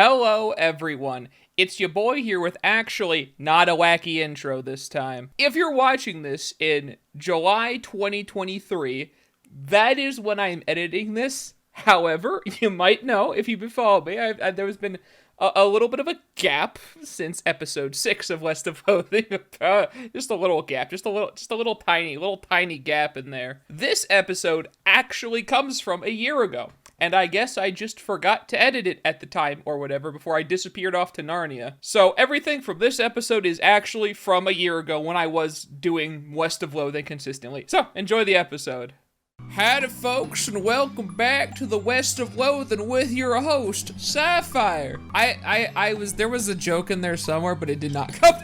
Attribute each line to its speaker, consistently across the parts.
Speaker 1: Hello, everyone. It's your boy here with actually not a wacky intro this time. If you're watching this in July 2023, that is when I'm editing this. However, you might know, if you've been following me, there's been a little bit of a gap since episode 6 of West of Loathing. Just a little gap, just a little tiny gap in there. This episode actually comes from a year ago. And I guess I just forgot to edit it at the time or whatever before I disappeared off to Narnia. So everything from this episode is actually from a year ago when I was doing West of Loathing consistently. So enjoy the episode. Howdy folks, and welcome back to the West of Loathing with your host, Seifyre. There was a joke in there somewhere, but it did not come.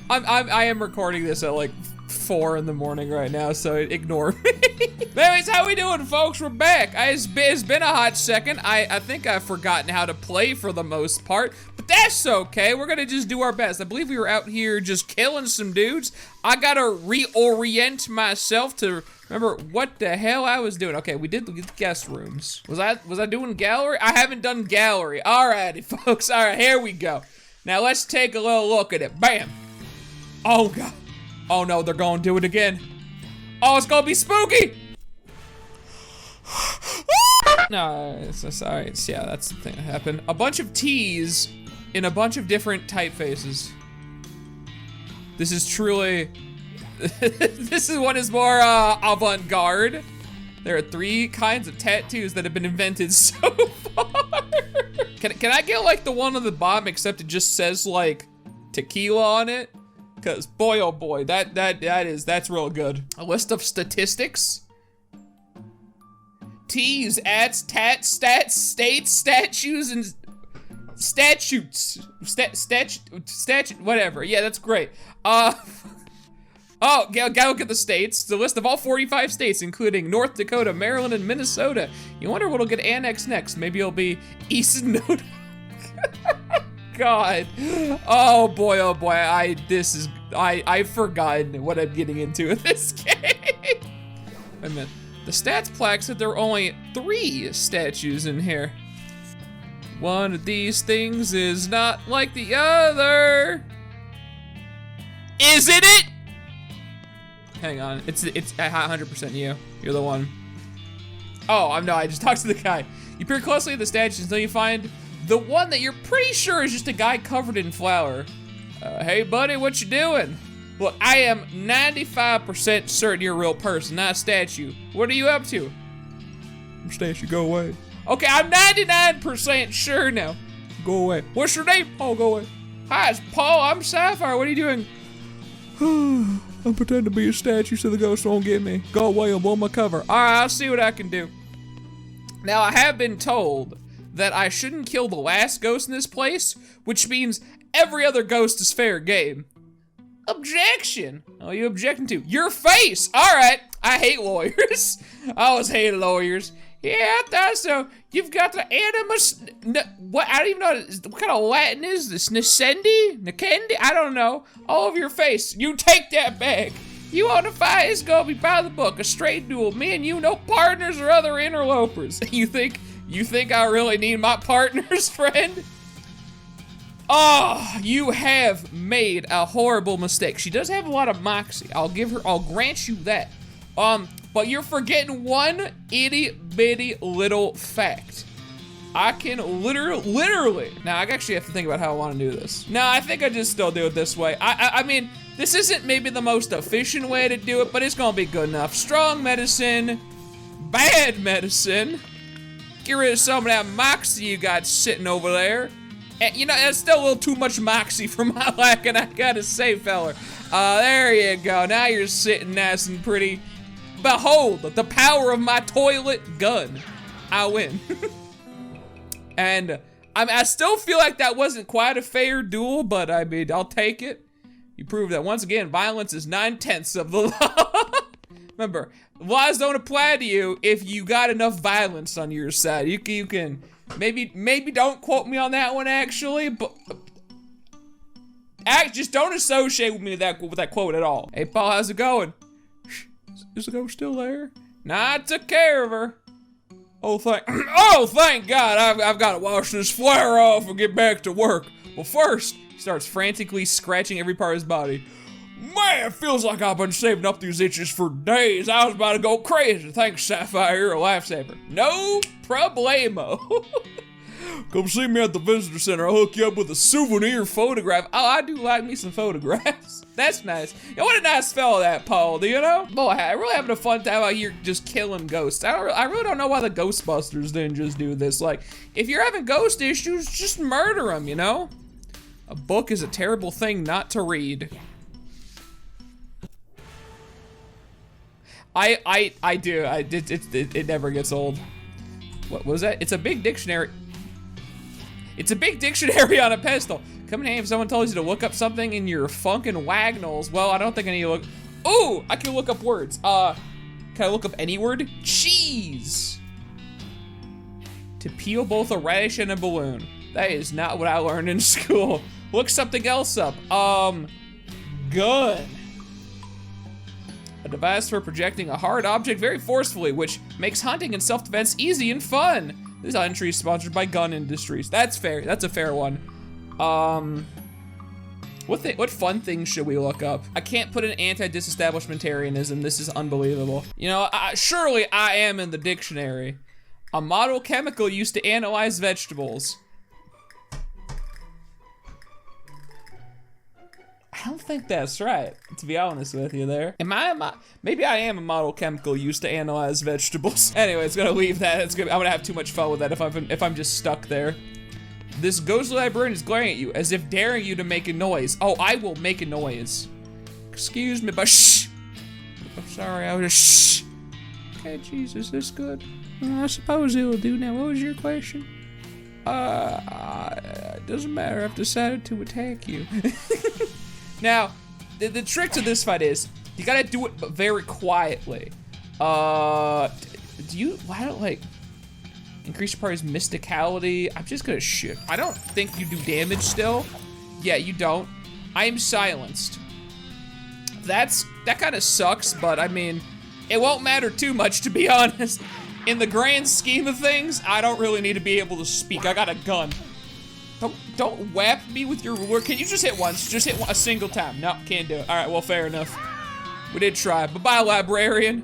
Speaker 1: I am recording this at like 4 in the morning right now, so ignore me. But anyways, how we doing, folks? We're back. It's been a hot second. I think I've forgotten how to play for the most part, but that's okay. We're gonna just do our best. I believe we were out here just killing some dudes. I gotta reorient myself to remember what the hell I was doing. Okay, we did the guest rooms. Was I doing gallery? I haven't done gallery. Alrighty, folks. Alright, here we go. Now let's take a little look at it. Bam. Oh god. Oh no, they're gonna do it again. Oh, it's gonna be spooky! No, it's alright. Yeah, that's the thing that happened. A bunch of T's in a bunch of different typefaces. This is truly... this one is more avant-garde. There are 3 kinds of tattoos that have been invented so far. Can I get like the one on the bottom except it just says like tequila on it? Cause boy oh boy, that's real good. A list of statistics. T's, ats, tats, stats, states, statues, and statutes. Whatever. Yeah, that's great. Oh, gotta look at the states. The list of all 45 states, including North Dakota, Maryland, and Minnesota. You wonder what'll get annexed next. Maybe it'll be East and North. God. Oh boy, I've forgotten what I'm getting into in this game. Wait a minute. The stats plaque said there are only 3 statues in here. One of these things is not like the other. Isn't it? Hang on, it's 100% you. You're the one. Oh, no, I just talked to the guy. You peer closely at the statues until you find the one that you're pretty sure is just a guy covered in flour. Hey buddy, what you doing? Look, I am 95% certain you're a real person, not a statue. What are you up to? Statue, go away. Okay, I'm 99% sure now. Go away. What's your name? Oh, go away. Hi, it's Paul. I'm Seifyre. What are you doing? I'm pretending to be a statue so the ghost won't get me. Go away, I'm on my cover. All right, I'll see what I can do. Now, I have been told that I shouldn't kill the last ghost in this place, which means every other ghost is fair game. Objection. Oh, you objecting to? Your face. All right. I hate lawyers. I always hated lawyers. Yeah, I thought so. You've got the animus. What? I don't even know what kind of Latin is this. Nascendi? Nakendi? I don't know. All over your face. You take that back. You want to fight? It's gonna be by the book. A straight duel. Me and you, no partners or other interlopers. You think I really need my partners, friend? Oh, you have made a horrible mistake. She does have a lot of moxie. I'll grant you that. But you're forgetting one itty bitty little fact. I can literally, now I actually have to think about how I want to do this. No, I think I just still do it this way. I mean, this isn't maybe the most efficient way to do it, but it's gonna be good enough. Strong medicine, bad medicine. Get rid of some of that moxie you got sitting over there. And, you know, that's still a little too much moxie for my liking, I gotta say, fella. There you go. Now you're sitting nice and pretty. Behold, the power of my toilet gun. I win. And I still feel like that wasn't quite a fair duel, but I mean, I'll take it. You proved that once again, violence is 9/10 of the law. Remember, laws don't apply to you if you got enough violence on your side. You can maybe don't quote me on that one actually, but just don't associate with me with that quote at all. Hey Paul, how's it going? Is the ghost still there? Nah, I took care of her. Oh, thank God, I've got to wash this flare off and get back to work. Well, first, he starts frantically scratching every part of his body. Man, it feels like I've been saving up these itches for days. I was about to go crazy. Thanks, Seifyre, you're a lifesaver. No problemo. Come see me at the visitor center. I'll hook you up with a souvenir photograph. Oh, I do like me some photographs. That's nice. Yeah, what a nice fellow that Paul, do you know? Boy, I'm really having a fun time out here just killing ghosts. I really don't know why the Ghostbusters didn't just do this. Like, if you're having ghost issues, just murder them, you know? A book is a terrible thing not to read. I do. It never gets old. What was that? It's a big dictionary. It's a big dictionary on a pedestal. Come in handy if someone tells you to look up something in your funkin' wagnalls. Well, I don't think I need to look. Ooh, I can look up words. Can I look up any word? Cheese. To peel both a radish and a balloon. That is not what I learned in school. Look something else up. Gun. A device for projecting a hard object very forcefully, which makes hunting and self-defense easy and fun. This entry is sponsored by Gun Industries. That's fair. That's a fair one. What fun things should we look up? I can't put an anti-disestablishmentarianism. This is unbelievable. You know, surely I am in the dictionary. A model chemical used to analyze vegetables. I don't think that's right, to be honest with you there. Maybe I am a model chemical used to analyze vegetables. Anyway, it's gonna leave that. I'm gonna have too much fun with that if I'm just stuck there. This ghostly librarian is glaring at you as if daring you to make a noise. Oh, I will make a noise. Excuse me, but shh. I'm sorry, I was just shh. Okay, Jesus, this good? I suppose it'll do now. What was your question? It doesn't matter. I've decided to attack you. Now, the trick to this fight is, you gotta do it very quietly. Why don't, like, increase your party's mysticality? I'm just gonna shoot. I don't think you do damage still. Yeah, you don't. I am silenced. That kind of sucks, but I mean, it won't matter too much, to be honest. In the grand scheme of things, I don't really need to be able to speak. I got a gun. Don't whap me with your ruler. Can you just hit once? Just hit a single time. No, can't do it. All right, well, fair enough. We did try. Bye-bye, librarian.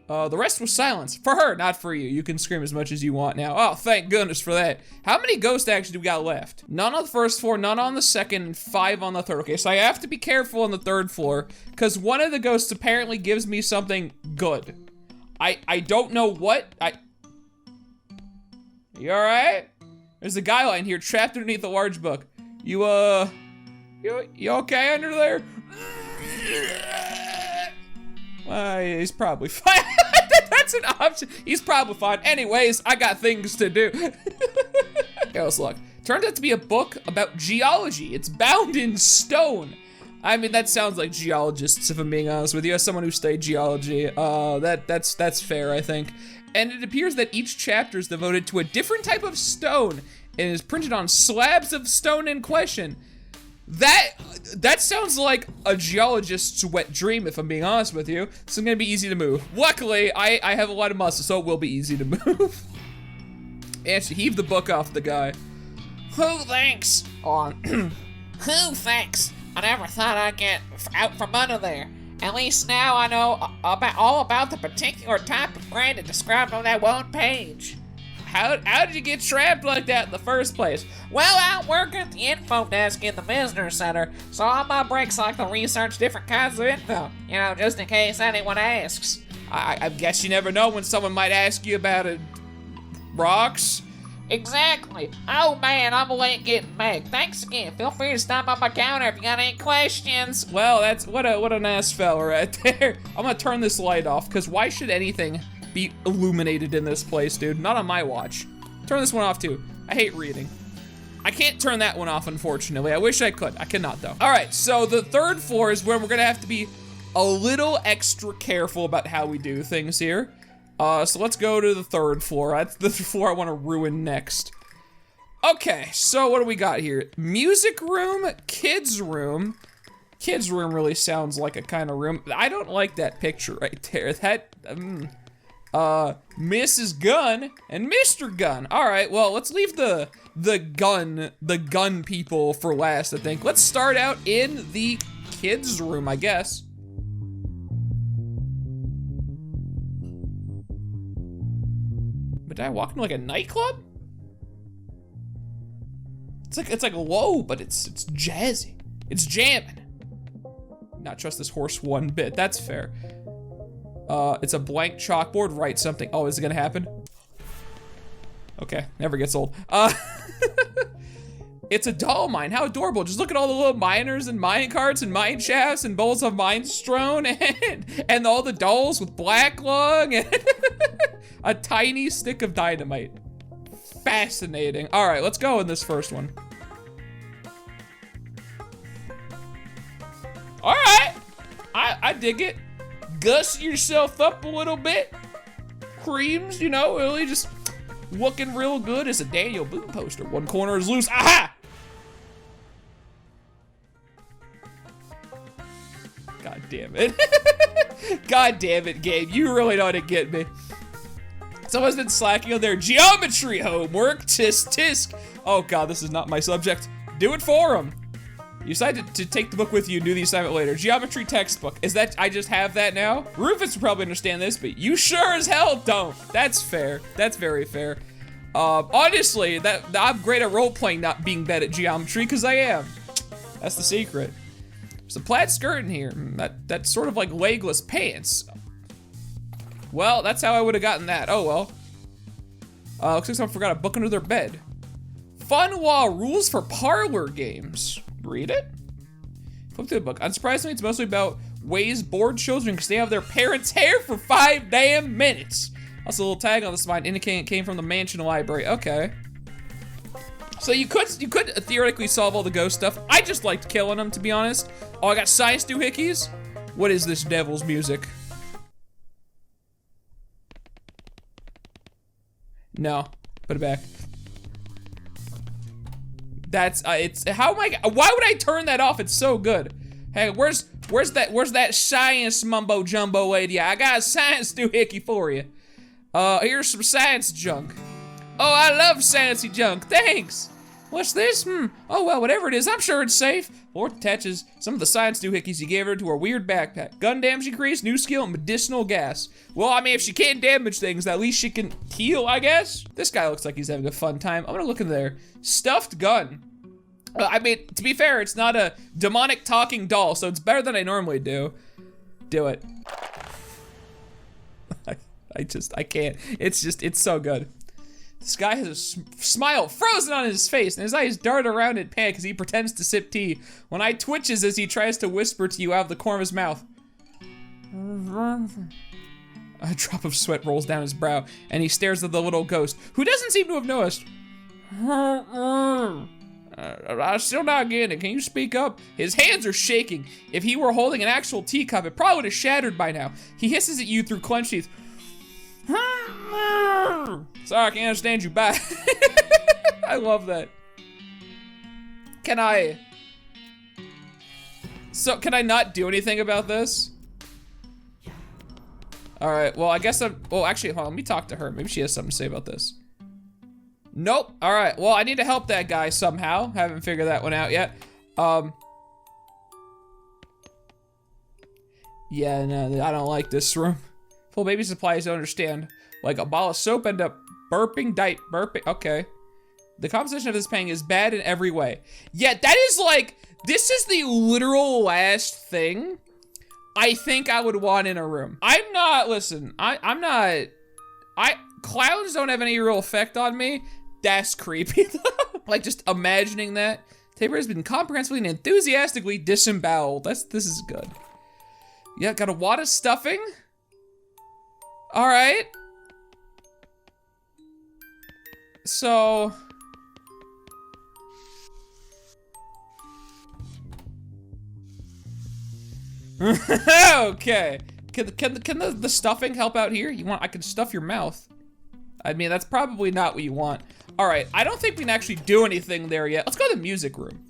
Speaker 1: The rest was silence. For her, not for you. You can scream as much as you want now. Oh, thank goodness for that. How many ghosts actually do we got left? None on the first floor, none on the second, and 5 on the third. Okay, so I have to be careful on the third floor, because one of the ghosts apparently gives me something good. I don't know what. You all right? There's a guy lying here trapped underneath a large book. You okay under there? He's probably fine. That's an option. He's probably fine. Anyways, I got things to do. Okay, let's look. Turns out to be a book about geology. It's bound in stone. I mean, that sounds like geologists, if I'm being honest with you. As someone who studied geology, that's fair, I think. And it appears that each chapter is devoted to a different type of stone and is printed on slabs of stone in question. That sounds like a geologist's wet dream, if I'm being honest with you. So it's gonna be easy to move. Luckily, I have a lot of muscle, so it will be easy to move. And she heaved the book off the guy. Who thanks? Who thanks? I never thought I'd get out from under there. At least now I know all about the particular type of granite described on that one page. How did you get trapped like that in the first place? Well, I work at the info desk in the visitor center, so on my breaks I like to research different kinds of info, you know, just in case anyone asks. I guess you never know when someone might ask you about rocks. Exactly. Oh man, I'm late getting back. Thanks again. Feel free to stop by my counter if you got any questions. Well, that's what a nice fella right there. I'm gonna turn this light off, because why should anything be illuminated in this place, dude? Not on my watch. Turn this one off too. I hate reading. I can't turn that one off, unfortunately. I wish I could. I cannot though. All right, so the third floor is where we're gonna have to be a little extra careful about how we do things here. So let's go to the third floor. That's the floor I want to ruin next. Okay, so what do we got here? Music room, kids room. Kids room really sounds like a kind of room. I don't like that picture right there. Mrs. Gun and Mr. Gun. All right, well, let's leave the gun people for last, I think. Let's start out in the kids' room, I guess. But did I walk into like a nightclub? It's like low, but it's jazzy. It's jamming. Not trust this horse one bit. That's fair. It's a blank chalkboard. Write something. Oh, is it gonna happen? Okay, never gets old. It's a doll mine. How adorable. Just look at all the little miners and mine carts and mine shafts and bowls of mine strewn and all the dolls with black lung and a tiny stick of dynamite. Fascinating. All right, let's go in this first one. All right, I dig it. Guss yourself up a little bit. Creams, you know, really just looking real good. It's a Daniel Boone poster. One corner is loose. Aha! God damn it. God damn it, Gabe. You really know how to get me. Someone's been slacking on their geometry homework. Tisk tisk. Oh God, this is not my subject. Do it for them. You decided to take the book with you and do the assignment later. Geometry textbook. Is that, I just have that now? Rufus would probably understand this, but you sure as hell don't. That's fair. That's very fair. Honestly, I'm great at role-playing not being bad at geometry, because I am. That's the secret. There's a plaid skirt in here. That's sort of like legless pants. Well, that's how I would have gotten that. Oh well. Looks like someone forgot a book under their bed. Fun Law Rules for Parlor Games. Read it? Flip through the book. Unsurprisingly, it's mostly about ways bored children can stay out of their parents' hair for 5 damn minutes. Also, a little tag on the spine indicating it came from the mansion library. Okay. So you could theoretically solve all the ghost stuff. I just liked killing them, to be honest. Oh, I got science doohickeys? What is this devil's music? No, put it back. That's it's how am I? Why would I turn that off? It's so good. Hey, where's that science mumbo jumbo lady? I got a science doohickey for you. Here's some science junk. Oh, I love sciencey junk. Thanks. What's this? Oh well, whatever it is, I'm sure it's safe. Lord attaches some of the science doohickeys you gave her to her weird backpack. Gun damage increase, new skill, and medicinal gas. Well, I mean, if she can't damage things, at least she can heal, I guess. This guy looks like he's having a fun time. I'm gonna look in there. Stuffed gun. I mean, to be fair, it's not a demonic talking doll, so it's better than I normally do. Do it. I can't. It's so good. This guy has a smile frozen on his face, and his eyes dart around in panic as he pretends to sip tea. One eye twitches as he tries to whisper to you out of the corner of his mouth. A drop of sweat rolls down his brow, and he stares at the little ghost, who doesn't seem to have noticed. I'm still not getting it. Can you speak up? His hands are shaking. If he were holding an actual teacup, it probably would have shattered by now. He hisses at you through clenched teeth. Sorry, I can't understand you. Bye. I love that. Can I not do anything about this? All right, well, I guess well, actually, hold on, let me talk to her. Maybe she has something to say about this. Nope, all right, well, I need to help that guy somehow. Haven't figured that one out yet. Yeah, no, I don't like this room. Full baby supplies, I don't understand. Like a ball of soap end up burping, okay. The composition of this painting is bad in every way. Yeah, that is like, this is the literal last thing I think I would want in a room. I'm not, listen, clowns don't have any real effect on me. That's creepy though. Like just imagining that. Tabor has been comprehensively and enthusiastically disemboweled. This is good. Yeah, got a wad of stuffing. All right. So. Okay. Can the stuffing help out here? I can stuff your mouth. I mean, that's probably not what you want. All right, I don't think we can actually do anything there yet. Let's go to the music room.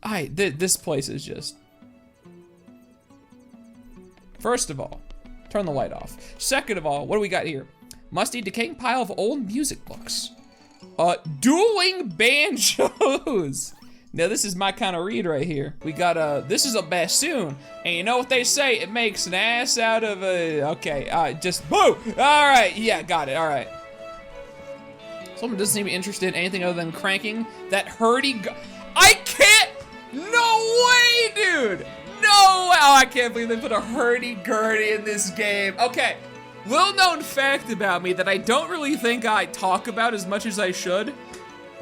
Speaker 1: This place is just. First of all, turn the light off. Second of all, what do we got here? Musty, decaying pile of old music books. Dueling banjos. Now this is my kind of read right here. We got this is a bassoon, and you know what they say, it makes an ass out of a, okay, just, boo! All right, yeah, got it, all right. Someone doesn't seem interested in anything other than cranking that I can't, no way, dude! No, oh, I can't believe they put a hurdy-gurdy in this game. Okay, little known fact about me that I don't really think I talk about as much as I should.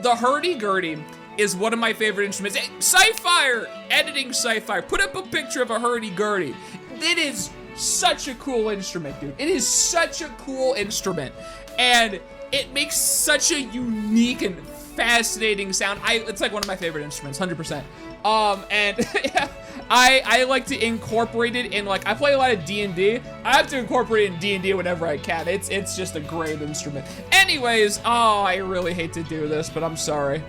Speaker 1: The hurdy-gurdy is one of my favorite instruments. Hey, Seifyre, editing Seifyre, put up a picture of a hurdy-gurdy. It is such a cool instrument, dude. It is such a cool instrument. And it makes such a unique and fascinating sound. It's like one of my favorite instruments, 100%. And yeah, I like to incorporate it in, like, I play a lot of D&D. I have to incorporate it in D&D whenever I can. It's just a great instrument. Anyways, oh, I really hate to do this, but I'm sorry.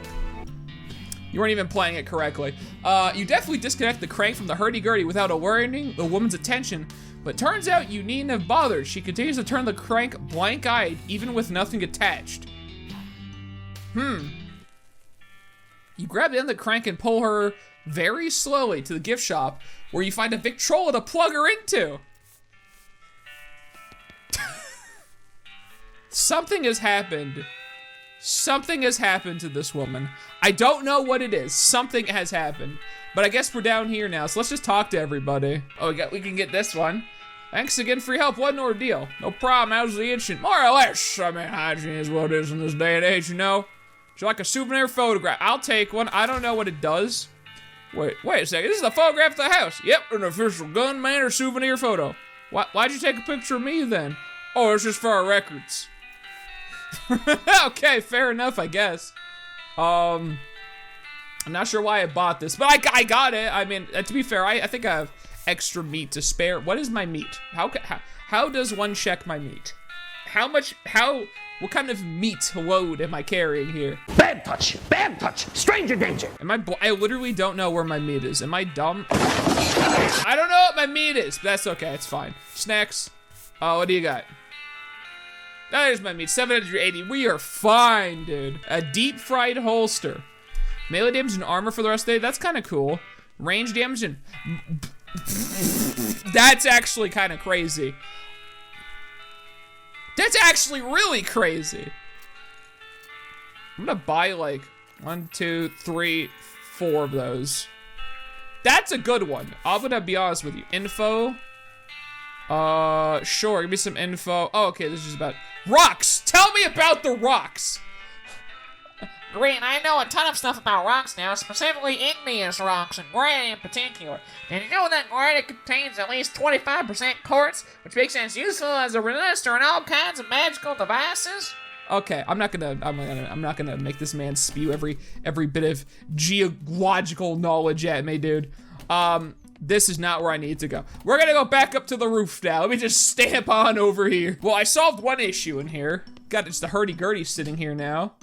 Speaker 1: You weren't even playing it correctly. You definitely disconnect the crank from the hurdy-gurdy without alerting the woman's attention, but turns out you needn't have bothered. She continues to turn the crank blank-eyed, even with nothing attached. You grab the end of the crank and pull her very slowly to the gift shop, where you find a Victrola to plug her into. Something has happened. Something has happened to this woman. I don't know what it is. Something has happened. But I guess we're down here now, so let's just talk to everybody. Oh, we can get this one. Thanks again for your help. What an ordeal. No problem. How's the itching? More or less. I mean, hygiene is what it is in this day and age, you know? Would you like a souvenir photograph? I'll take one. I don't know what it does. Wait a second. This is a photograph of the house. Yep, an official gunman or souvenir photo. Why'd you take a picture of me then? Oh, it's just for our records. Okay, fair enough, I guess. I'm not sure why I bought this, but I got it. I mean, to be fair, I think I have extra meat to spare. What is my meat? How does one check my meat? What kind of meat load am I carrying here?
Speaker 2: Bad touch, stranger danger.
Speaker 1: I literally don't know where my meat is. Am I dumb? I don't know what my meat is, but that's okay, it's fine. Snacks. Oh, what do you got? There's my meat, 780. We are fine, dude. A deep fried holster. Melee damage and armor for the rest of the day. That's kind of cool. Range damage and... That's actually kind of crazy. That's actually really crazy. I'm gonna buy like 1, 2, 3, 4 of those. That's a good one. I'm gonna be honest with you. Info. Sure, give me some info. Oh, okay, this is about rocks. Tell me about the rocks.
Speaker 3: Great, I know a ton of stuff about rocks now, specifically igneous rocks, and granite in particular. Did you know that granite contains at least 25% quartz, which makes it as useful as a resistor in all kinds of magical devices?
Speaker 1: Okay, I'm not gonna make this man spew every bit of geological knowledge at me, dude. This is not where I need to go. We're gonna go back up to the roof now. Let me just stamp on over here. Well, I solved one issue in here. It's the hurdy-gurdy sitting here now.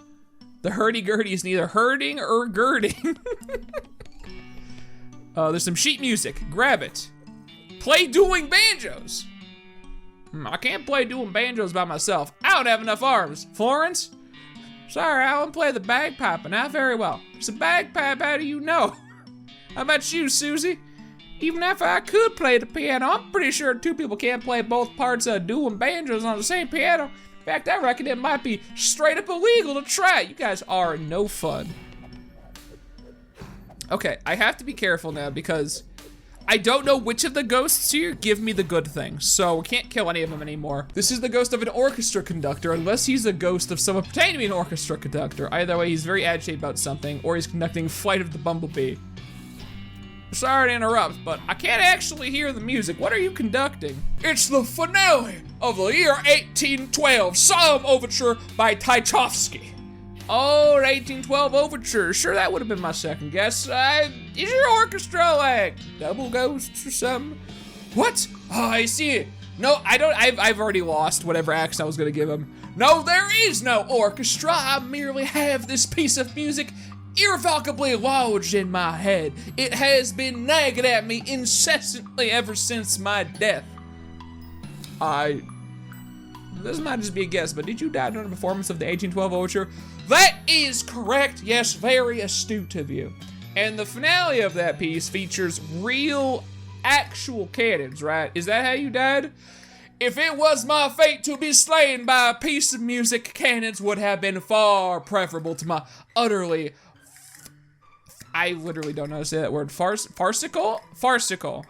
Speaker 1: The hurdy-gurdy is neither hurting or girding. There's some sheet music. Grab it. Play dueling banjos. I can't play dueling banjos by myself. I don't have enough arms. Florence? Sorry, I don't play the bagpipe, but not very well. It's a bagpipe, how do you know? How about you, Susie? Even if I could play the piano, I'm pretty sure 2 people can't play both parts of dueling banjos on the same piano. In fact, I reckon it might be straight up illegal to try. You guys are no fun. Okay, I have to be careful now because I don't know which of the ghosts here give me the good things, so we can't kill any of them anymore. This is the ghost of an orchestra conductor, unless he's a ghost of someone pretending to be an orchestra conductor. Either way, he's very agitated about something, or he's conducting Flight of the Bumblebee. Sorry to interrupt, but I can't actually hear the music. What are you conducting? It's the finale of the year 1812, Solemn Overture by Tchaikovsky. Oh, 1812 Overture. Sure, that would have been my second guess. Is your orchestra like double ghosts or something? What? Oh, I see it. No, I don't. I've already lost whatever accent I was gonna give him. No, there is no orchestra. I merely have this piece of music irrevocably lodged in my head. It has been nagging at me incessantly ever since my death. This might just be a guess, but did you die during the performance of the 1812 overture? That is correct. Yes, very astute of you. And the finale of that piece features real, actual cannons, right? Is that how you died? If it was my fate to be slain by a piece of music, cannons would have been far preferable to my utterly... I literally don't know how to say that word. Farcical? Farcical.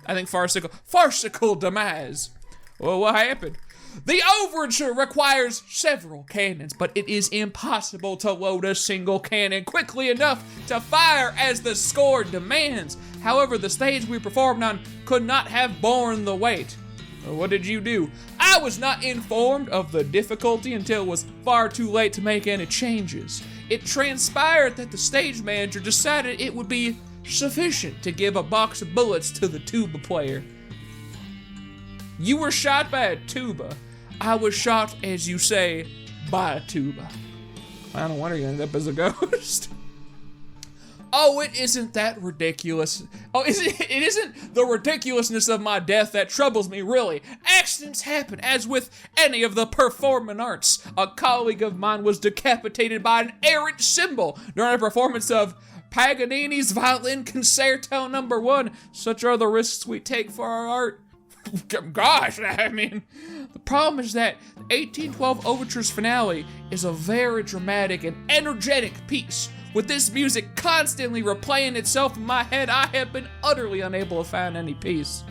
Speaker 1: I think farcical. Farcical demise. Well, what happened? The overture requires several cannons, but it is impossible to load a single cannon quickly enough to fire as the score demands. However, the stage we performed on could not have borne the weight. What did you do? I was not informed of the difficulty until it was far too late to make any changes. It transpired that the stage manager decided it would be sufficient to give a box of bullets to the tuba player. You were shot by a tuba. I was shot, as you say, by a tuba. I don't wonder you ended up as a ghost. Oh, it isn't that ridiculous. Oh, it isn't the ridiculousness of my death that troubles me, really. Accidents happen, as with any of the performing arts. A colleague of mine was decapitated by an errant cymbal during a performance of Paganini's Violin Concerto No. 1. Such are the risks we take for our art. Gosh, I mean, the problem is that 1812 Overture's finale is a very dramatic and energetic piece. With this music constantly replaying itself in my head, I have been utterly unable to find any peace.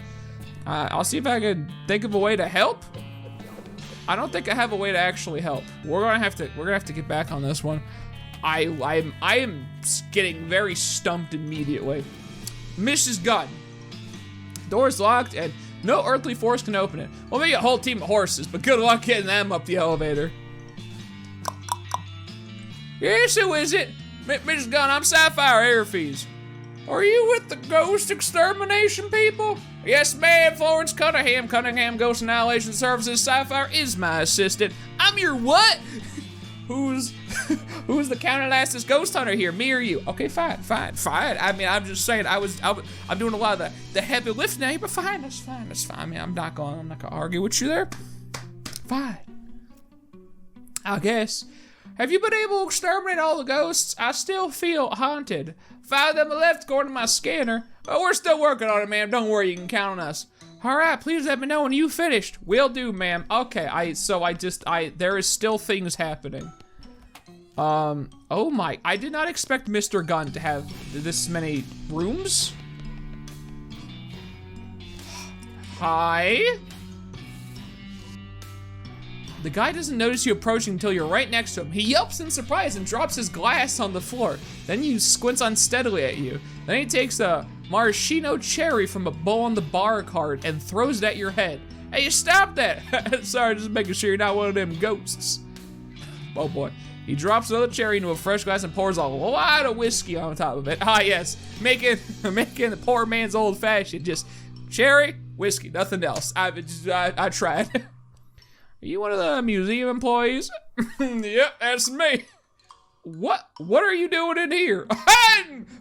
Speaker 1: I'll see if I can think of a way to help. I don't think I have a way to actually help. We're gonna have to get back on this one. I am getting very stumped immediately. Mrs. Gunn. Door's locked and no earthly force can open it. Well, maybe a whole team of horses, but good luck getting them up the elevator. Yes, who is it? Mrs. Gunn, I'm Seifyre Airfees. Are you with the ghost extermination people? Yes, ma'am, Florence Cunningham Ghost Annihilation Services. Seifyre is my assistant. I'm your what? Who's the county lastest ghost hunter here, me or you? Okay, fine. I mean, I'm just saying, I'm doing a lot of the heavy lifting now, but fine, that's fine. I mean, I'm not gonna argue with you there. Fine. I guess. Have you been able to exterminate all the ghosts? I still feel haunted. 5 of them are left according to my scanner. But we're still working on it, ma'am. Don't worry, you can count on us. All right, please let me know when you finished. Will do, ma'am. Okay, there is still things happening. Oh my, I did not expect Mr. Gunn to have this many rooms. Hi? The guy doesn't notice you approaching until you're right next to him. He yelps in surprise and drops his glass on the floor. Then he squints unsteadily at you. Then he takes a maraschino cherry from a bowl on the bar cart and throws it at your head. Hey, stop that! Sorry, just making sure you're not one of them ghosts. Oh boy. He drops another cherry into a fresh glass and pours a lot of whiskey on top of it. Ah yes, making the poor man's old fashioned. Just cherry, whiskey, nothing else. I tried. Are you one of the museum employees? Yep, that's me. What are you doing in here?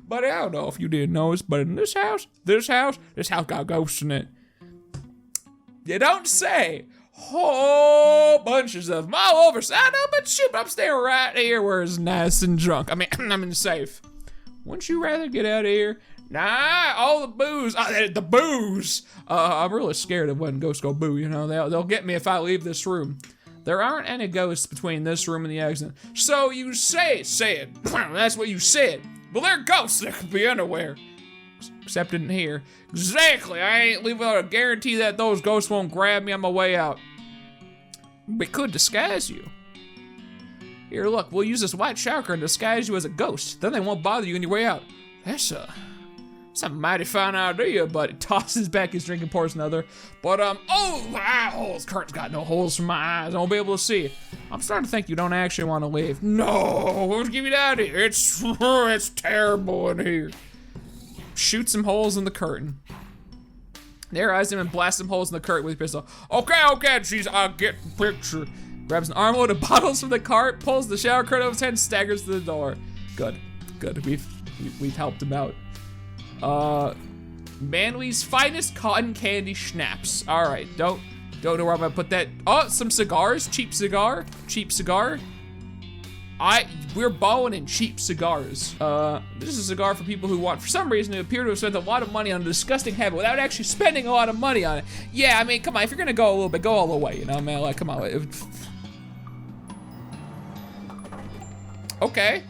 Speaker 1: Buddy, I don't know if you didn't notice, but in this house got ghosts in it. You don't say. Whole bunches of them all over. I know, but shoot, I'm staying right here where it's nice and drunk. I mean, I'm in safe. Wouldn't you rather get out of here? Nah, all the booze. The booze. I'm really scared of when ghosts go boo, you know. They'll get me if I leave this room. There aren't any ghosts between this room and the exit. So you said. That's what you said. Well, they're ghosts. They could be anywhere. Except in here. Exactly. I ain't leaving without a guarantee that those ghosts won't grab me on my way out. We could disguise you. Here, look. We'll use this white shower curtain to disguise you as a ghost. Then they won't bother you on your way out. That's a mighty fine idea, but he tosses back his drink and pours another. But, this curtain's got no holes for my eyes. I won't be able to see. I'm starting to think you don't actually want to leave. No, we'll get you out of here. It's terrible in here. Shoot some holes in the curtain. There, eyes him and blast some holes in the curtain with your pistol. Okay, jeez, I'll get the picture. Grabs an armload of bottles from the cart, pulls the shower curtain over his head, and staggers to the door. Good. We've helped him out. Manly's finest cotton candy schnapps. All right, don't Don't know where I'm gonna put that. Oh, some cigars, cheap cigar. We're bowing in cheap cigars. This is a cigar for people who want, for some reason, to appear to have spent a lot of money on a disgusting habit without actually spending a lot of money on it. Yeah, I mean, come on, if you're gonna go a little bit, go all the way, you know, man, like, come on. Okay.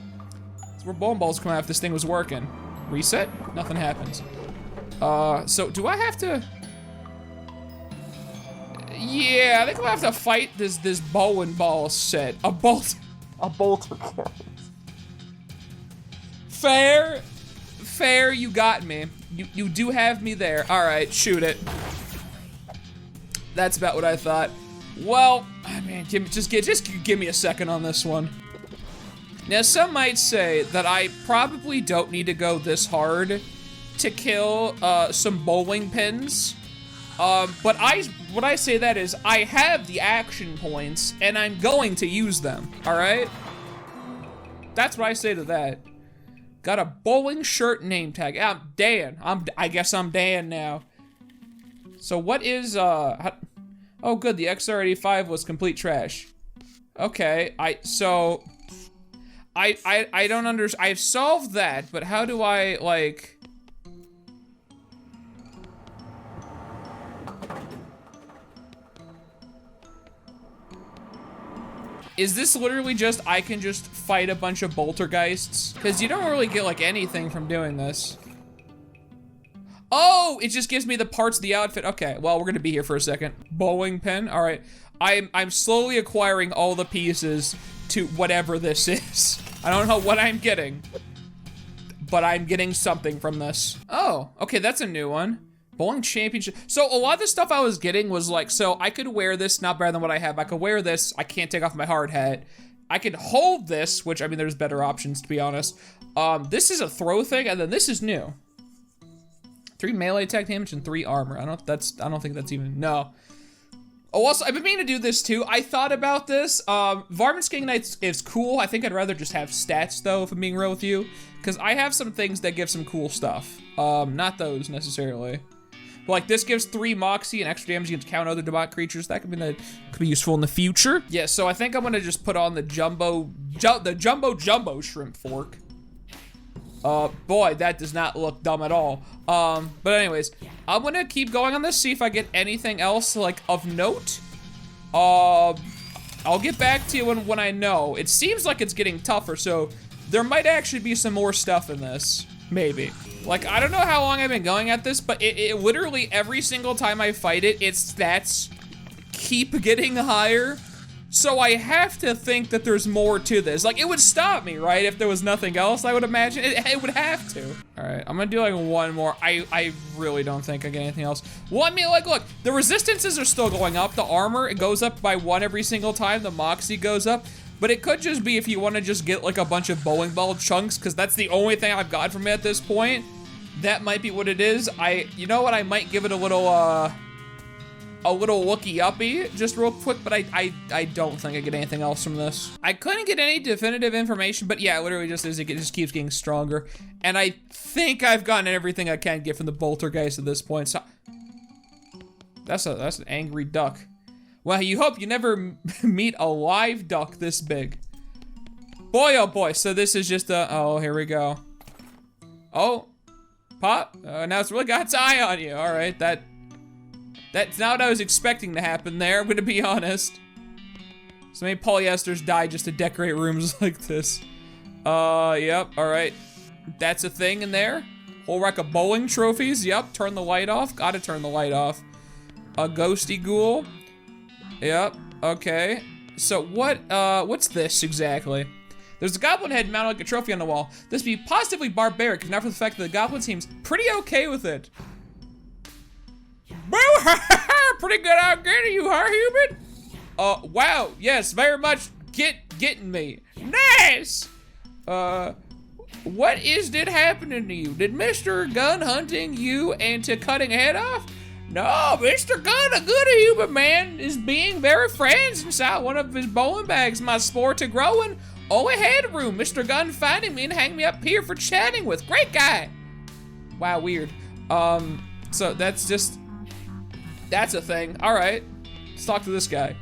Speaker 1: So we're bowling balls coming out if this thing was working. Reset, nothing happens. So do I have to? Yeah, I think I'll have to fight this bowling ball set. A Bowltergheist. Fair, you got me. You do have me there. All right, shoot it. That's about what I thought. Well, I mean, just give me a second on this one. Now, some might say that I probably don't need to go this hard to kill some bowling pins. But when I say that is, I have the action points and I'm going to use them, all right? That's what I say to that. Got a bowling shirt name tag. I'm Dan. I guess I'm Dan now. So what is, oh good, the XR85 was complete trash. Okay, I don't understand. I've solved that, but how do I, like... Is this literally just, I can just fight a bunch of Bowltergeists? Because you don't really get, like, anything from doing this. Oh, it just gives me the parts of the outfit. Okay, well, we're gonna be here for a second. Bowling pin, all right. I'm slowly acquiring all the pieces to whatever this is. I don't know what I'm getting, but I'm getting something from this. Oh, okay, that's a new one. Bowling championship. So a lot of the stuff I was getting was like, so I could wear this, not better than what I have. I could wear this, I can't take off my hard hat. I could hold this, which I mean, there's better options to be honest. This is a throw thing, and then this is new. 3 melee attack damage and 3 armor. I don't think that's even, no. Oh, also, I've been meaning to do this too. I thought about this. Varmint Skinning Knights is cool. I think I'd rather just have stats though, if I'm being real with you. Because I have some things that give some cool stuff. Not those necessarily. But like this gives 3 moxie and extra damage against counter other Debot creatures. That could be useful in the future. Yeah, so I think I'm gonna just put on the jumbo shrimp fork. Boy, that does not look dumb at all. But anyways, I'm gonna keep going on this, see if I get anything else, like, of note. I'll get back to you when I know. It seems like it's getting tougher, so there might actually be some more stuff in this. Maybe. Like, I don't know how long I've been going at this, but it literally, every single time I fight it, its stats keep getting higher. So I have to think that there's more to this. Like, it would stop me, right? If there was nothing else, I would imagine. It would have to. All right, I'm gonna do like one more. I really don't think I get anything else. Well, I mean, like, look, the resistances are still going up. The armor, it goes up by 1 every single time. The moxie goes up. But it could just be if you want to just get like a bunch of bowling ball chunks, because that's the only thing I've got from it at this point. That might be what it is. You know what? I might give it a little looky-uppy just real quick, but I don't think I get anything else from this. I couldn't get any definitive information, but yeah, it literally just is, it just keeps getting stronger. And I think I've gotten everything I can get from the Bowltergheist at this point, so. That's an angry duck. Well, you hope you never meet a live duck this big. Boy, oh boy, so this is just oh, here we go. Oh, pop, now it's really got its eye on you. All right, that's not what I was expecting to happen there, I'm gonna be honest. So many polyesters died just to decorate rooms like this. Yep, all right. That's a thing in there. Whole rack of bowling trophies, yep, turn the light off, gotta turn the light off. A ghosty ghoul. Yep, okay. So what's this exactly? There's a goblin head mounted like a trophy on the wall. This would be positively barbaric, if not for the fact that the goblin seems pretty okay with it. Boo! Pretty good out getting you, huh, human? Wow, yes, very much getting me. Nice! What did happening to you? Did Mr. Gun hunting you into cutting head off? No, Mr. Gun, a good human man, is being very friends inside one of his bowling bags. My sport to growing. Only headroom. Mr. Gun finding me and hang me up here for chatting with. Great guy. Wow, weird. So that's a thing. All right. Let's talk to this guy.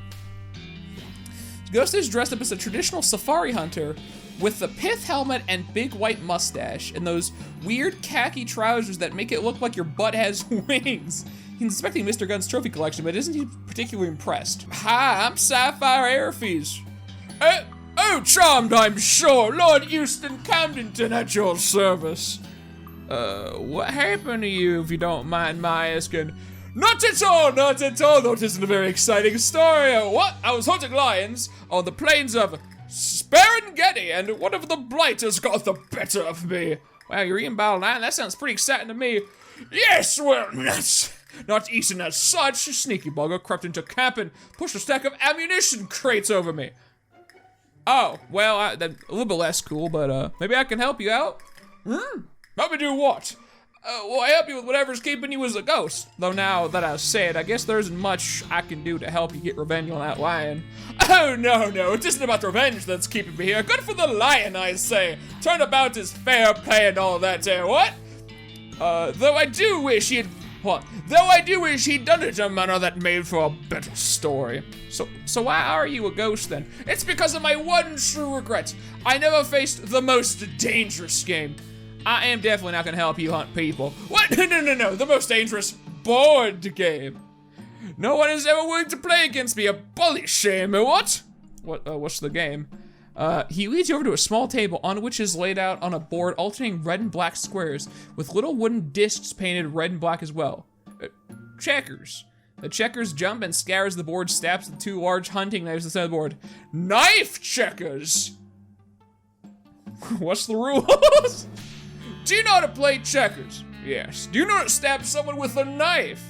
Speaker 1: Ghost is dressed up as a traditional safari hunter with the pith helmet and big white mustache and those weird khaki trousers that make it look like your butt has wings. He's inspecting Mr. Gunn's trophy collection, but isn't he particularly impressed? Hi, I'm Seifyre Airfies. Oh, charmed, I'm sure. Lord Euston Camdenton at your service. What happened to you, if you don't mind my asking? Not at all, though it isn't a very exciting story. What? I was hunting lions on the plains of Sparengeti, and one of the blighters got the better of me. Wow, you're eating battle 9? That sounds pretty exciting to me. Yes, well, not eating as such. Sneaky bugger crept into camp and pushed a stack of ammunition crates over me. Oh, well, that's a little bit less cool, but maybe I can help you out. Help me do what? Well, I help you with whatever's keeping you as a ghost. Though now that I say it, I guess there isn't much I can do to help you get revenge on that lion. Oh, no, it isn't about revenge that's keeping me here. Good for the lion, I say. Turnabout is fair play and all that, what? Though I do wish he'd done it in a manner that made for a better story. So why are you a ghost then? It's because of my one true regret. I never faced the most dangerous game. I am definitely not gonna help you hunt people. What? No, the most dangerous board game. No one is ever willing to play against me, a bully shame, what? What's the game? He leads you over to a small table on which is laid out on a board alternating red and black squares with little wooden discs painted red and black as well. Checkers. The checkers jump and scatters the board, stabs the two large hunting knives inside the board. Knife checkers! What's the rules? Do you know how to play checkers? Yes. Do you know how to stab someone with a knife?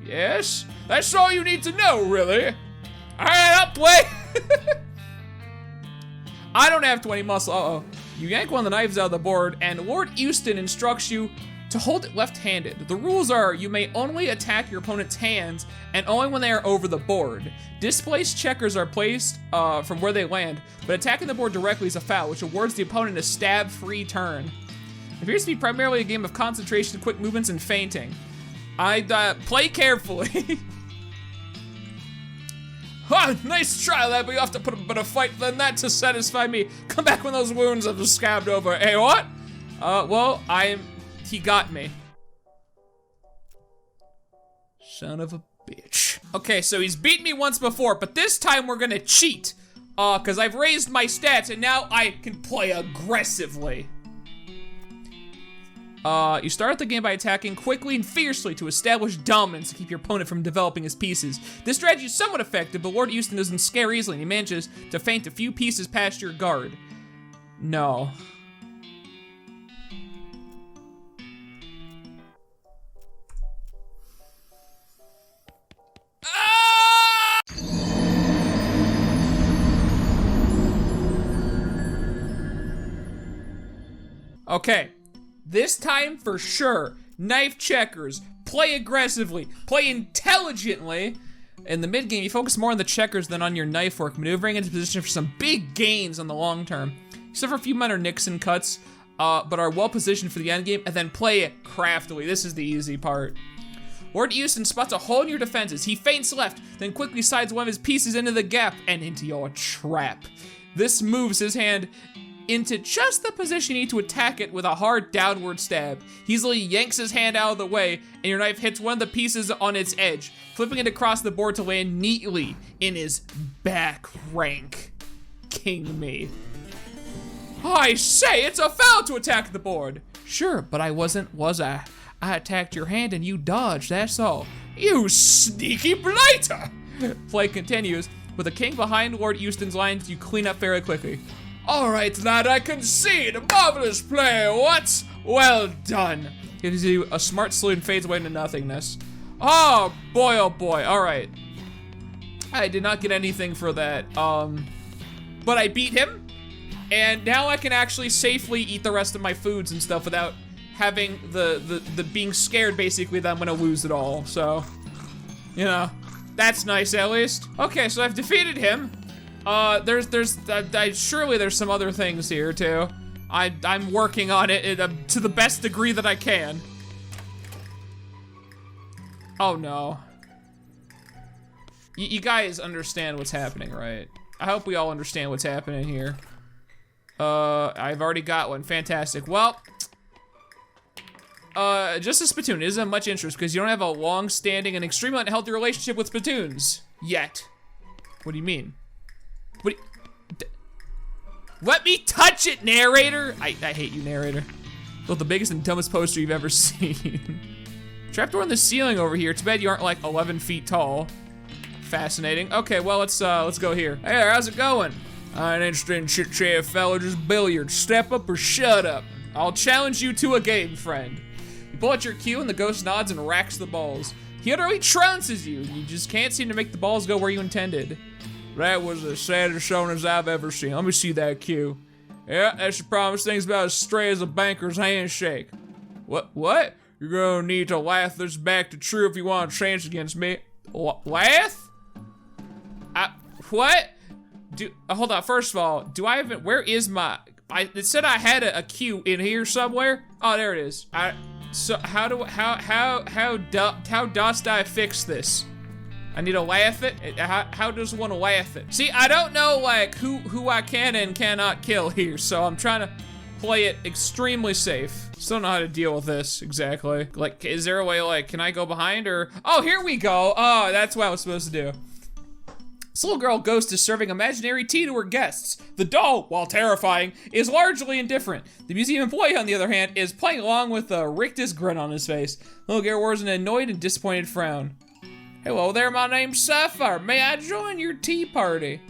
Speaker 1: Yes. That's all you need to know, really. All right, I'll play. I don't have 20 muscle. Uh-oh. You yank one of the knives out of the board, and Lord Euston instructs you to hold it left-handed. The rules are you may only attack your opponent's hands, and only when they are over the board. Displaced checkers are placed from where they land, but attacking the board directly is a foul, which awards the opponent a stab-free turn. It appears to be primarily a game of concentration, quick movements, and feinting. Play carefully. Nice try, lad, but you have to put up a better fight than that to satisfy me. Come back when those wounds are scabbed over. Hey, what? Well, he got me. Son of a bitch. Okay, so he's beaten me once before, but this time we're gonna cheat. Cause I've raised my stats and now I can play aggressively. You start the game by attacking quickly and fiercely to establish dominance to keep your opponent from developing his pieces. This strategy is somewhat effective, but Lord Euston doesn't scare easily and he manages to feint a few pieces past your guard. No. Okay. This time, for sure, knife checkers, play aggressively, play intelligently. In the mid-game, you focus more on the checkers than on your knife work, maneuvering into position for some big gains on the long term. You suffer a few minor nicks and cuts, but are well positioned for the end game, and then play it craftily. This is the easy part. Lord Euston spots a hole in your defenses. He feints left, then quickly slides one of his pieces into the gap and into your trap. This moves his hand into just the position you need to attack it with a hard downward stab. He easily yanks his hand out of the way, and your knife hits one of the pieces on its edge, flipping it across the board to land neatly in his back rank. King me. I say, it's a foul to attack the board. Sure, but I wasn't, was I? I attacked your hand and you dodged, that's all. You sneaky blighter! Play continues. With the king behind Lord Euston's lines, you clean up fairly quickly. All right, lad, I concede. Marvelous play, what? Well done. Gives you a smart salute and fades away into nothingness. Oh boy, all right. I did not get anything for that, but I beat him, and now I can actually safely eat the rest of my foods and stuff without having the being scared, basically, that I'm gonna lose it all, so, you know, that's nice at least. Okay, so I've defeated him. Surely there's some other things here too. I'm working on it to the best degree that I can. Oh no. You guys understand what's happening, right? I hope we all understand what's happening here. I've already got one. Fantastic. Well, just a Splatoon isn't of much interest because you don't have a long-standing and extremely unhealthy relationship with Splatoons yet. What do you mean? Let me touch it, narrator! I hate you, narrator. Built the biggest and dumbest poster you've ever seen. Trapdoor in the ceiling over here. Too bad you aren't like 11 feet tall. Fascinating. Okay, well, let's go here. Hey there, how's it going? I ain't interested in chit chat, fella, just billiards. Step up or shut up. I'll challenge you to a game, friend. You pull out your cue and the ghost nods and racks the balls. He utterly trounces you. You just can't seem to make the balls go where you intended. That was the saddest showing as I've ever seen. Let me see that cue. Yeah, that's the problem. This thing's about as straight as a banker's handshake. What? You're gonna need to laugh this back to true if you want a chance against me. Laugh? What? Hold on, first of all, do I even, where is my, it said I had a cue in here somewhere. Oh, there it is. So how dost I fix this? I need to laugh it? How does one laugh it? See, I don't know like who I can and cannot kill here, so I'm trying to play it extremely safe. Still don't know how to deal with this exactly. Like, is there a way like, can I go behind or, oh, here we go. Oh, that's what I was supposed to do. This little girl ghost is serving imaginary tea to her guests. The doll, while terrifying, is largely indifferent. The museum employee, on the other hand, is playing along with a rictus grin on his face. The little girl wears an annoyed and disappointed frown. Hello there, my name's Seifyre. May I join your tea party?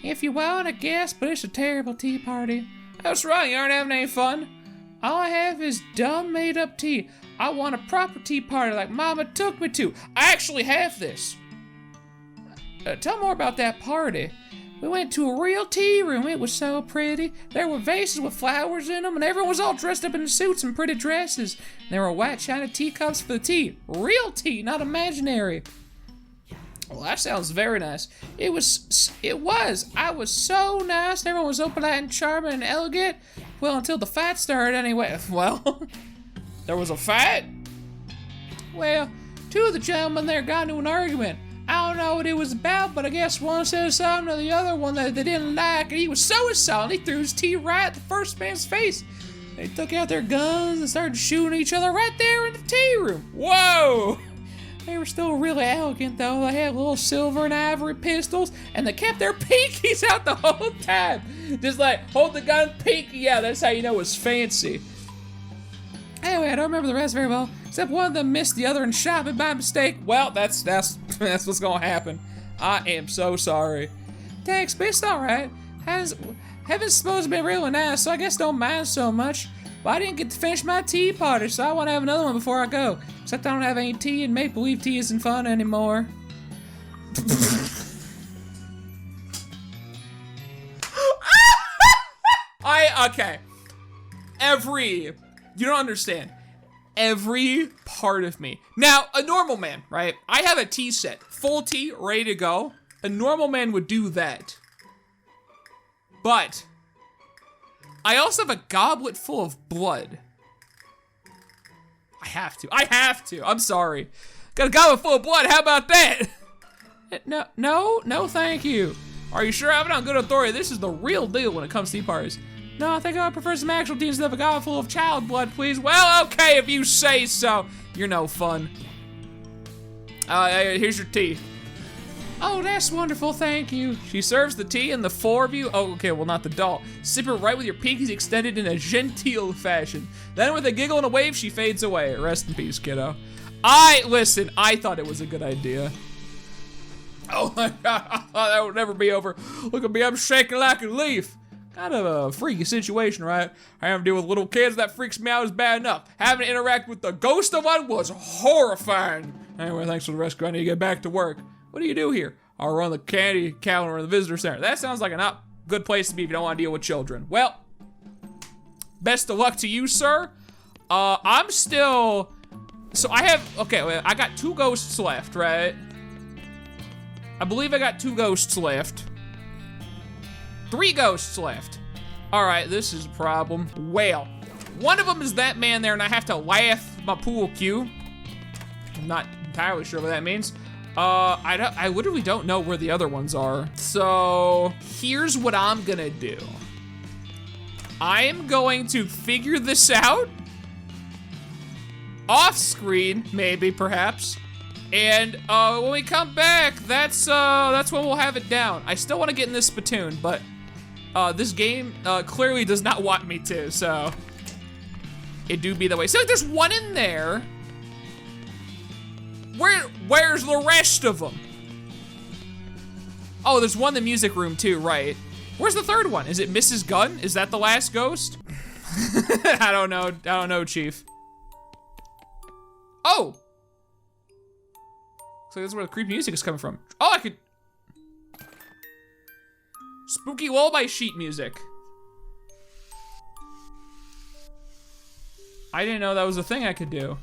Speaker 1: If you want, I guess, but it's a terrible tea party. That's right, you aren't having any fun. All I have is dumb made-up tea. I want a proper tea party like Mama took me to. I actually have this. Tell more about that party. We went to a real tea room. It was so pretty. There were vases with flowers in them, and everyone was all dressed up in suits and pretty dresses. There were white shiny teacups for the tea. Real tea, not imaginary. Well, that sounds very nice. It was. I was so nice. Everyone was so polite and charming and elegant. Well, until the fight started anyway. Well, there was a fight? Well, two of the gentlemen there got into an argument. I don't know what it was about, but I guess one said something to the other one that they didn't like, and he was so insulted, he threw his tea right at the first man's face. They took out their guns and started shooting each other right there in the tea room. Whoa! They were still really elegant, though. They had little silver and ivory pistols, and they kept their pinkies out the whole time. Just like, hold the gun, pinky. Yeah, that's how you know it's fancy. Anyway, I don't remember the rest very well, except one of them missed the other and shot me by mistake. Well, that's what's gonna happen. I am so sorry. Thanks, but it's alright. Heaven's supposed to be really nice, so I guess don't mind so much. But I didn't get to finish my tea party, so I want to have another one before I go. Except I don't have any tea, and make-believe tea isn't fun anymore. Okay. You don't understand. Every part of me. Now, a normal man, right? I have a tea set. Full tea, ready to go. A normal man would do that. But I also have a goblet full of blood. I have to. I'm sorry. Got a goblet full of blood, how about that? No, thank you. Are you sure? I'm on good authority. This is the real deal when it comes to tea parties. No, I think I would prefer some actual tea instead of a goblet full of child blood, please. Well, okay, if you say so. You're no fun. Here's your tea. Oh, that's wonderful, thank you. She serves the tea and the four of you, oh, okay, well, not the doll, sip it right with your pinkies extended in a genteel fashion. Then with a giggle and a wave, she fades away. Rest in peace, kiddo. Listen, I thought it was a good idea. Oh my God, that would never be over. Look at me, I'm shaking like a leaf. Kind of a freaky situation, right? I have to deal with little kids, that freaks me out is bad enough. Having to interact with the ghost of one was horrifying. Anyway, thanks for the rescue, I need to get back to work. What do you do here? I'll run the candy counter in the visitor center. That sounds like a not good place to be if you don't want to deal with children. Well, best of luck to you, sir. I'm still, so I have, okay, wait, I got 2 ghosts left, right? I believe I got 2 ghosts left. 3 ghosts left. All right, this is a problem. Well, one of them is that man there and I have to laugh my pool cue. I'm not entirely sure what that means. I literally don't know where the other ones are. So here's what I'm gonna do. I am going to figure this out off screen, maybe, perhaps. And when we come back, that's when we'll have it down. I still want to get in this spittoon, but this game clearly does not want me to, so it do be the way. So there's one in there. Where's the rest of them? Oh, there's one in the music room too, right? Where's the third one? Is it Mrs. Gunn? Is that the last ghost? I don't know, Chief. Oh! So that's where the creepy music is coming from. Oh, I could... Spooky lullaby sheet music. I didn't know that was a thing I could do.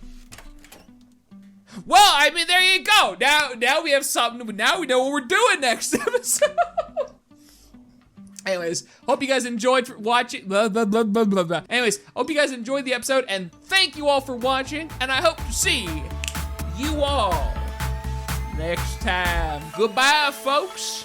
Speaker 1: Well, I mean, there you go. Now we have something. Now we know what we're doing next episode. Anyways, hope you guys enjoyed watching. Blah, blah, blah, blah, blah, blah. Anyways, hope you guys enjoyed the episode, and thank you all for watching. And I hope to see you all next time. Goodbye, folks.